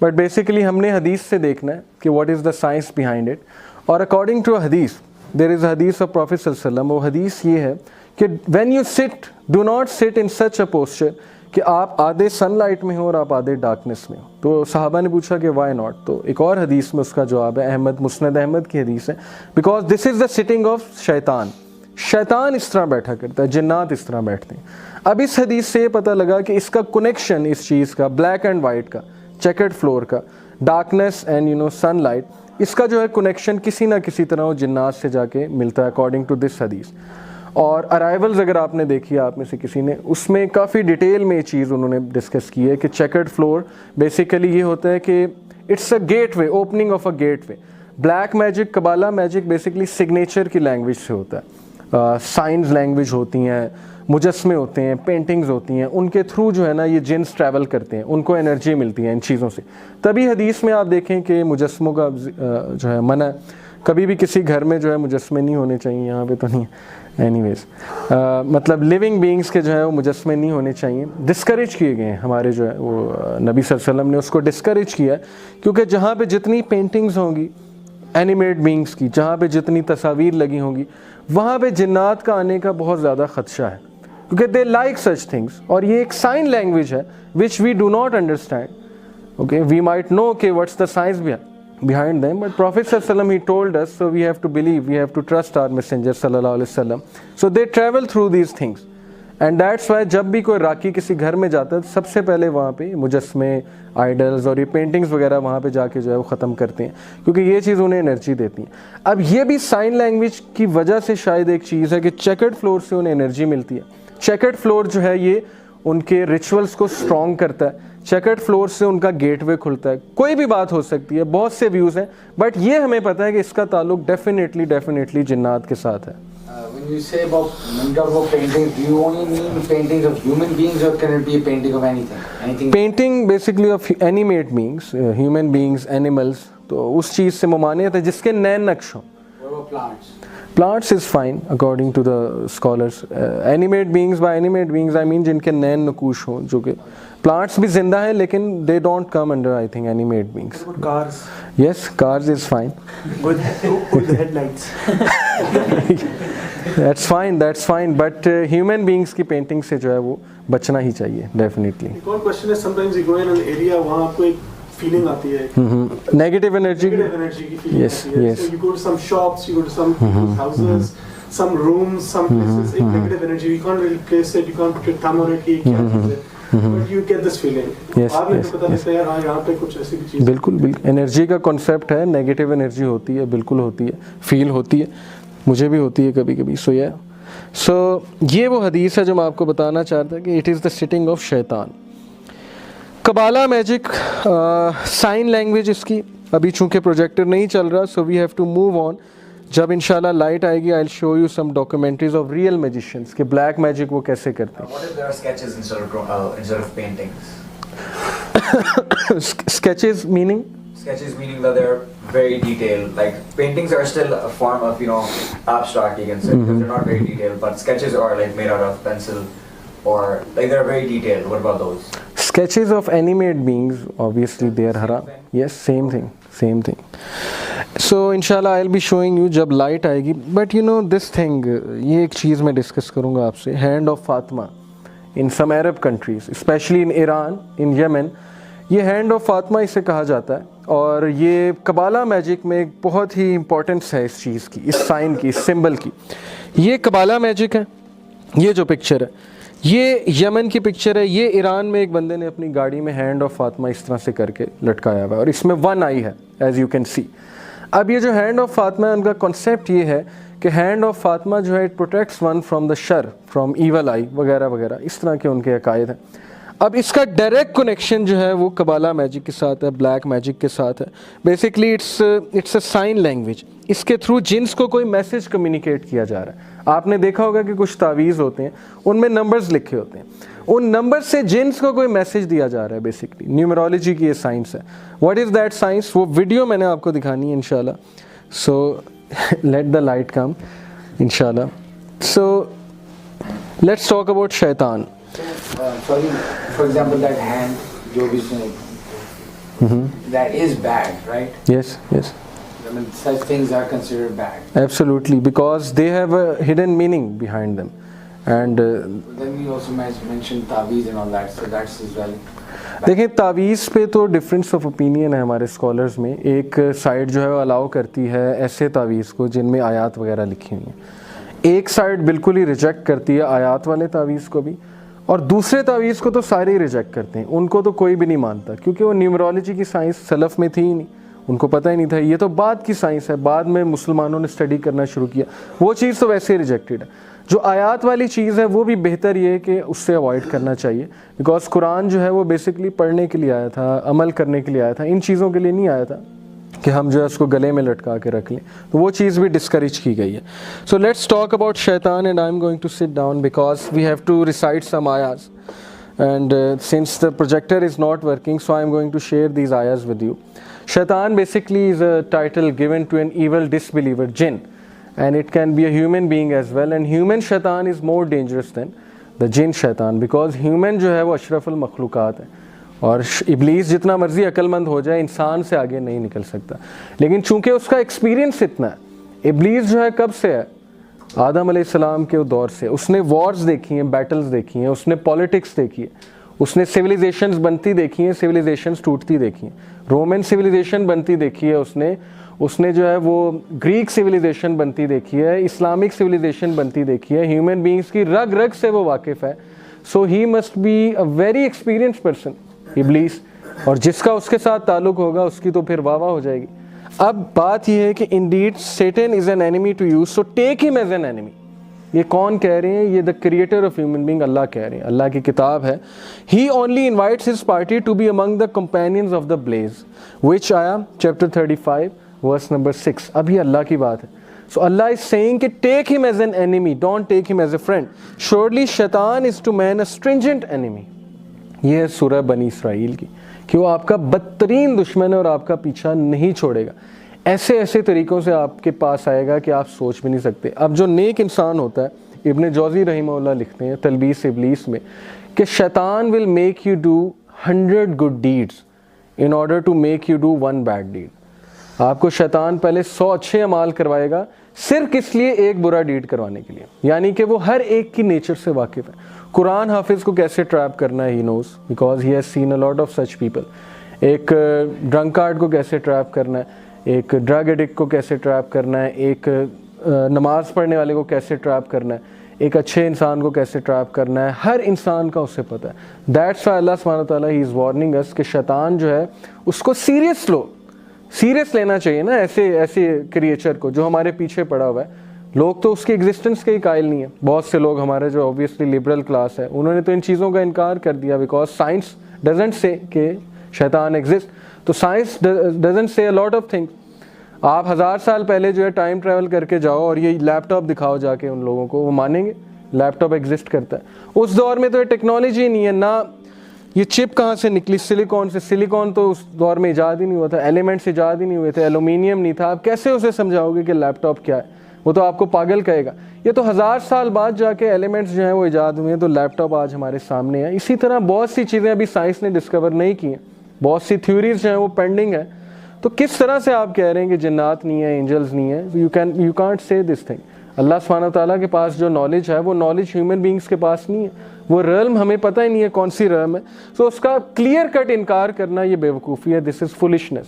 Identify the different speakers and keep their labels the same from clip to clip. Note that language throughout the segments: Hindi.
Speaker 1: बट बेसिकली हमने हदीस से देखना है कि what is the science behind it. और अकॉर्डिंग टू हदीस, देयर इज़ हदीस ऑफ प्रॉफिट सल्लल्लाहु अलैहि वसल्लम। वो हदीस ये है कि when you sit, do not sit in such a posture कि आप आधे सनलाइट में हो और आप आधे डार्कनेस में हो। तो सहाबा ने पूछा कि वाई नॉट, तो एक और हदीस में उसका जवाब है, अहमद मुस्नद अहमद की हदीस है, because this is the sitting of शैतान। शैतान इस तरह बैठा करता है, जिन्नात इस तरह बैठते हैं। अब इस हदीस से ये पता लगा कि इसका कनेक्शन इस चीज़ का, ब्लैक एंड वाइट का, चेकर्ड फ्लोर का, डार्कनेस एंड सनलाइट, इसका जो है कनेक्शन किसी ना किसी तरह वो जिन्नात से जाके मिलता है अकॉर्डिंग टू दिस हदीस। और अराइवल्स अगर आपने देखी है, आप में से किसी ने, उसमें काफ़ी डिटेल में ये चीज़ उन्होंने डिस्कस की है कि चेकर्ड फ्लोर बेसिकली ये होता है कि it's a gateway, opening of a gateway. Black magic, Kabbalah magic basically signature की लैंग्वेज से होता है। साइंस लैंग्वेज होती हैं, मुजस्मे होते हैं, पेंटिंग्स होती हैं, उनके थ्रू जो है ना ये जिन्स ट्रैवल करते हैं, उनको एनर्जी मिलती है इन चीज़ों से। तभी हदीस में आप देखें कि मुजस्मों का जो है मना, कभी भी किसी घर में जो है मुजस्मे नहीं होने चाहिए, यहाँ पे तो नहीं है एनीवेज, मतलब लिविंग बीइंग्स के जो है वो मुजस्मे नहीं होने चाहिए, डिस्करेज किए गए हैं। हमारे जो है वो नबी सल्लल्लाहु अलैहि वसल्लम ने उसको डिस्करेज किया है, क्योंकि जहाँ पे जितनी पेंटिंग्स होंगी एनिमेट बीइंग्स की, जहाँ पे जितनी तस्वीर लगी होंगी, वहाँ पे जिन्नात का आने का बहुत ज़्यादा ख़दशा है, क्योंकि दे लाइक सच थिंग्स। और ये एक साइन लैंग्वेज है which we do not understand. Okay, we might know कि what's the science behind them, but Prophet sallallahu alaihi wasallam, he told us, so we have to believe, we have to trust our messenger sallallahu alaihi wasallam. So they travel through these things, and that's why जब भी कोई राकी किसी घर में जाता है, सबसे पहले वहाँ पे मुजस्मे, आइडल्स और ये पेंटिंग्स वगैरह वहाँ पे जाके जो है वो ख़त्म करते हैं, क्योंकि ये चीज़ उन्हें एनर्जी देती है। अब ये भी साइन लैंग्वेज की वजह से शायद एक चीज़ है कि चेकर्ड फ्लोर से उन्हें एनर्जी मिलती है। चेकर्ड फ्लोर जो है ये उनके रिचुअल्स को स्ट्रॉन्ग करता है, चेकर्ड फ्लोर से उनका गेटवे खुलता है। कोई भी बात हो सकती है, बहुत से व्यूज़ हैं, बट ये हमें पता है कि इसका ताल्लुक डेफिनेटली जिन्नात के साथ है।
Speaker 2: When you say about, when you talk about paintings, do you only mean paintings of human beings, or can it be a painting of anything?
Speaker 1: Painting basically of animate beings, human beings, animals, तो उस चीज़ से मुमानियत है जिसके नैन नक्श हों।
Speaker 2: What about plants?
Speaker 1: Plants is fine according to the scholars. Animate beings, by animate beings I mean जिनके नैन नकूश हों, जो कि plants भी जिंदा है लेकिन they don't come under I think animate beings.
Speaker 3: What about cars?
Speaker 1: Yes, cars is fine.
Speaker 3: With the headlights.
Speaker 1: That's fine. But human beings की painting से जो है वो बचना ही चाहिए definitely.
Speaker 3: एक और question है, sometimes you go in an area, वहाँ आपको एक feeling आती है,
Speaker 1: Negative energy
Speaker 3: negative energy की feeling
Speaker 1: Yes,
Speaker 3: आती है.
Speaker 1: yes.
Speaker 3: So you go to some shops, you go to some people's houses, some rooms, some places, एक negative energy, you can't really place it, you can't put your thumb on it कि क्या चीज़ है, but you get this feeling.
Speaker 1: Yes,
Speaker 3: बाद में
Speaker 1: yes,
Speaker 3: तो पता लगता है यार, हाँ यहाँ पे कुछ ऐसी भी चीज़ है.
Speaker 1: बिल्कुल एनर्जी का कॉन्सेप्ट है, नेगेटिव एनर्जी होती है, बिल्कुल होती है, फील होती है, मुझे भी होती है कभी कभी। सो ये वो हदीस है जो मैं आपको बताना चाहता था कि it is the sitting of शैतान। कबाला मैजिक, साइन लैंग्वेज इसकी अभी चूँकि प्रोजेक्टर नहीं चल रहा, so we have to move on. जब इंशाल्लाह लाइट आएगी, I will show you some documentaries of real magicians के ब्लैक मैजिक वो कैसे करते हैं।
Speaker 2: What if there are sketches instead of paintings?
Speaker 1: Sketches meaning?
Speaker 2: Sketches meaning that they're very detailed. Like paintings are still a form of, abstract, you can say, because they're not very detailed. But sketches are like made out of pencil, or like they're very detailed. What about those?
Speaker 1: Sketches of animate beings, obviously they are haram. Yes, same thing. So inshallah I'll be showing you जब लाइट आएगी. But this thing, ये एक चीज़ मैं डिस्कस करूँगा आपसे, hand of Fatima in some Arab countries, especially in Iran, in Yemen, ये हैंड ऑफ फातिमा इसे कहा जाता है। और ये कबाला मैजिक में एक बहुत ही इम्पोर्टेंस है इस चीज़ की, इस साइन की, इस सिंबल की। ये कबाला मैजिक है। ये जो पिक्चर है ये यमन की पिक्चर है। ये ईरान में एक बंदे ने अपनी गाड़ी में हैंड ऑफ फातिमा इस तरह से करके लटकाया हुआ है, और इसमें 1 आई है, एज यू कैन सी। अब ये जो हैंड ऑफ फातिमा है, उनका कॉन्सेप्ट ये है कि हैंड ऑफ फातिमा जो है, it protects one from the sir, from evil आई वगैरह वगैरह, इस तरह के उनके अकायद हैं। अब इसका डायरेक्ट कनेक्शन जो है वो कबाला मैजिक के साथ है, ब्लैक मैजिक के साथ है। Basically it's a sign language. इसके थ्रू जिन्स को कोई मैसेज कम्युनिकेट किया जा रहा है। आपने देखा होगा कि कुछ तावीज़ होते हैं, उनमें नंबर्स लिखे होते हैं, उन नंबर से जिन्स को कोई मैसेज दिया जा रहा है। बेसिकली न्यूमरोलॉजी की ये साइंस है। व्हाट इज़ दैट साइंस, वो वीडियो मैंने आपको दिखानी है इंशाल्लाह। सो लेट द लाइट कम इंशाल्लाह। सो लेट्स टॉक अबाउट शैतान।
Speaker 2: Sorry, for example, that hand, जो भी
Speaker 4: that is bad, right?
Speaker 1: Yes, yes,
Speaker 4: I mean, such things are considered bad.
Speaker 1: absolutely, because they have a hidden meaning behind them. And
Speaker 4: Then we also mentioned taweez and all that, so that's as well.
Speaker 1: देखिए तावीज़ पे तो डिफरेंस ऑफ ओपिनियन है हमारे स्कॉलर्स में। एक साइड जो है वो अलाउ करती है ऐसे तावीज़ को जिनमें आयात वगैरह लिखी हुई हैं, एक साइड बिल्कुल ही रिजेक्ट करती है आयात वाले तावीज़ को भी, और दूसरे तावीज़ को तो सारे ही रिजेक्ट करते हैं, उनको तो कोई भी नहीं मानता, क्योंकि वो न्यूमरोलॉजी की साइंस सलफ़ में थी ही नहीं, उनको पता ही नहीं था। ये तो बाद की साइंस है, बाद में मुसलमानों ने स्टडी करना शुरू किया, वो चीज़ तो वैसे ही रिजेक्टेड है। जो आयात वाली चीज़ है वो भी बेहतर ये है कि उससे अवॉइड करना चाहिए, बिकॉज कुरान जो है वो बेसिकली पढ़ने के लिए आया था, अमल करने के लिए आया था, इन चीज़ों के लिए नहीं आया था कि हम जो है उसको गले में लटका के रख लें, तो वो चीज़ भी डिस्करेज की गई है। सो लेट्स टॉक अबाउट शैतान and I am going to sit down because we have to recite some आयास and since the projector is not working, so I am going to share these ayahs with you. Shaitan basically is a title given to an evil disbeliever, jinn, and it can be a human being as well, and human shaitan is more dangerous than the jinn shaitan, because human जो है वो अशरफुल मखलूक़ात है, और इब्लीस जितना मर्जी अक्लमंद हो जाए इंसान से आगे नहीं निकल सकता, लेकिन चूंकि उसका एक्सपीरियंस इतना है, इब्लीस जो है कब से है, आदम अलैहिस्सलाम के दौर से, उसने वॉर्स देखी हैं, बैटल्स देखी हैं, उसने पॉलिटिक्स देखी है, उसने सिविलाइजेशंस बनती देखी हैं, सिविलाइजेशंस टूटती देखी हैं, रोमन सिविलाइजेशन बनती देखी है उसने जो है वो ग्रीक सिविलाइजेशन बनती देखी है, इस्लामिक सिविलाइजेशन बनती देखी है, ह्यूमन बींग्स की रग रग से वो वाकिफ़ है। So he must be a very experience person इब्लीस, और जिसका उसके साथ ताल्लुक़ होगा उसकी तो फिर वाह वाह हो जाएगी। अब बात यह है कि indeed Satan is an enemy to you, so take him as an enemy. ये कौन कह रहे हैं? ये the creator of human being अल्लाह कह रहे हैं, अल्लाह की किताब है। He only invites his party to be among the companions of the blaze, which आया चैप्टर 35 वर्स नंबर 6। अभी अल्लाह की बात है। सो अल्लाह इज सेइंग कि take him as an enemy, don't take him as a friend. Surely शैतान is to man a stringent enemy. ये है सूरह बनी इसराइल की, कि वो आपका बदतरीन दुश्मन है और आपका पीछा नहीं छोड़ेगा। ऐसे ऐसे तरीक़ों से आपके पास आएगा कि आप सोच भी नहीं सकते। अब जो नेक इंसान होता है, इब्न जौज़ी रहमहुल्लाह लिखते हैं तलबीस इब्लीस में कि शैतान will make you do 100 good deeds in order to make you do 1 bad deed. आपको शैतान पहले 100 अच्छे अमाल करवाएगा सिर्फ इसलिए एक बुरा डीड करवाने के लिए, यानी कि वो हर एक की नेचर से वाकिफ़ है। कुरान हाफिज़ को कैसे ट्रैप करना है he knows, because he has seen a lot of such people. एक ड्रंकार्ड को कैसे ट्रैप करना है, एक ड्रग एडिक्ट को कैसे ट्रैप करना है, एक नमाज़ पढ़ने वाले को कैसे ट्रैप करना है, एक अच्छे इंसान को कैसे ट्रैप करना है, हर इंसान का उससे पता है। दैट्स व्हाई अल्लाह सुब्हानहू व तआला ही इज़ वार्निंग अस कि शैतान जो है उसको सीरियस लेना चाहिए ना, ऐसे क्रिएचर को जो हमारे पीछे पड़ा हुआ है। लोग तो उसकी एग्जिस्टेंस के ही कायल नहीं है। बहुत से लोग हमारे जो ऑब्वियसली लिबरल क्लास है, उन्होंने तो इन चीज़ों का इनकार कर दिया, बिकॉज साइंस डजंट से कि शैतान एग्जिस्ट। तो science doesn't say a lot of things. आप 1000 साल पहले जो है टाइम ट्रैवल करके जाओ और ये लैपटॉप दिखाओ जाके उन लोगों को, वो मानेंगे लैपटॉप एग्जिस्ट करता है। उस दौर में तो ये टेक्नोलॉजी नहीं है ना, ये चिप कहाँ से निकली, सिलिकॉन से। सिलिकॉन तो उस दौर में ईजाद ही नहीं हुआ था, एलिमेंट्स ईजाद ही नहीं हुए थे, एल्यूमिनियम नहीं था। आप कैसे उसे समझाओगे कि लैपटॉप क्या है? वो तो आपको पागल कहेगा। ये तो 1000 साल बाद जाके एलिमेंट्स जो हैं वो ईजाद हुए हैं, तो लैपटॉप आज हमारे सामने है। इसी तरह बहुत सी चीज़ें अभी साइंस ने डिस्कवर नहीं की हैं, बहुत सी थ्योरीज जो हैं वो पेंडिंग है। तो किस तरह से आप कह रहे हैं कि जन्नात नहीं है, एंजल्स नहीं है? You can't say this thing. अल्लाह सुब्हानहू व तआला के पास जो नॉलेज है वो नॉलेज ह्यूमन बींग्स के पास नहीं है। वो रल्म हमें पता ही नहीं है कौन सी रल्म है। सो उसका क्लियर कट इनकार करना ये बेवकूफ़ी है, दिस इज़ फुलिशनेस।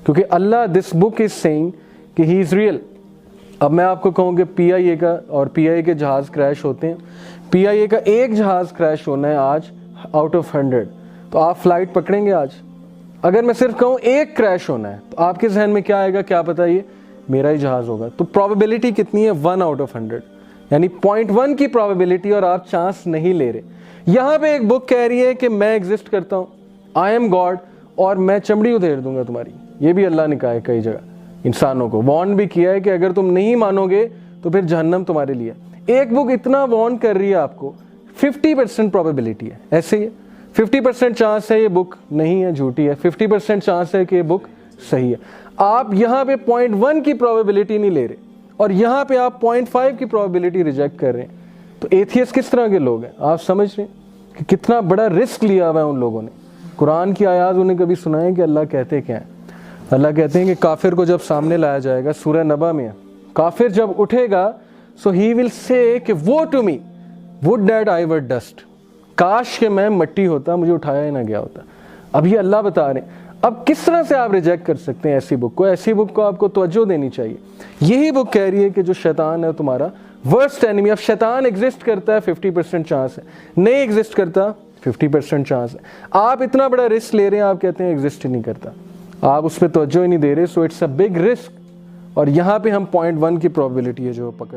Speaker 1: क्योंकि अल्लाह दिस बुक इज़ सेइंग कि ही इज़ रियल। अब मैं आपको कहूँ कि PIA का और PIA के जहाज़ क्रैश होते हैं, PIA का एक जहाज़ क्रैश होना है आज आउट ऑफ 100, तो आप फ्लाइट पकड़ेंगे आज? अगर मैं सिर्फ कहूँ एक क्रैश होना है, तो आपके जहन में क्या आएगा? क्या पता ये मेरा ही जहाज़ होगा। तो प्रोबेबिलिटी कितनी है? 1 आउट ऑफ 100, यानी 0.1 की प्रोबेबिलिटी, और आप चांस नहीं ले रहे। यहाँ पे एक बुक कह रही है कि मैं एग्जिस्ट करता हूँ, आई एम गॉड, और मैं चमड़ी उधेड़ दूंगा तुम्हारी। ये भी अल्लाह ने कहा है कई जगह, इंसानों को वार्न भी किया है कि अगर तुम नहीं मानोगे तो फिर जहन्नम तुम्हारे लिए। एक बुक इतना वार्न कर रही है आपको, 50% प्रोबेबिलिटी है। ऐसे ही 50% चांस है ये बुक नहीं है, झूठी है, 50% चांस है कि ये बुक सही है। आप यहाँ पे 0.1 की प्रोबेबिलिटी नहीं ले रहे, और यहाँ पे आप 0.5 की प्रोबेबिलिटी रिजेक्ट कर रहे हैं। तो एथियस्ट किस तरह के लोग हैं? आप समझ रहे हैं कि कितना बड़ा रिस्क लिया हुआ है उन लोगों ने। कुरान की आयात उन्हें कभी सुनाएं कि अल्लाह कहते क्या हैं? अल्लाह कहते हैं कि काफिर को जब सामने लाया जाएगा, सूरह नबा में है, काफिर जब उठेगा सो ही विल से कि वो to me would that I were dust, काश के मैं मिट्टी होता, मुझे उठाया ही ना गया होता। अब ये अल्लाह बता रहे हैं। अब किस तरह से आप रिजेक्ट कर सकते हैं ऐसी बुक को? ऐसी बुक को आपको तवज्जो देनी चाहिए। यही बुक कह रही है कि जो शैतान है तुम्हारा वर्स्ट एनिमी। अब शैतान एग्जिस्ट करता है 50% चांस है, नहीं एग्जिस्ट करता 50% चांस है। आप इतना बड़ा रिस्क ले रहे हैं, आप कहते हैं एग्जिस्ट ही नहीं करता, आप उस पर तवज्जो ही नहीं दे रहे। So it's a big risk. और यहाँ पे हम 0.1 की प्रोबेबिलिटी है जो पकड़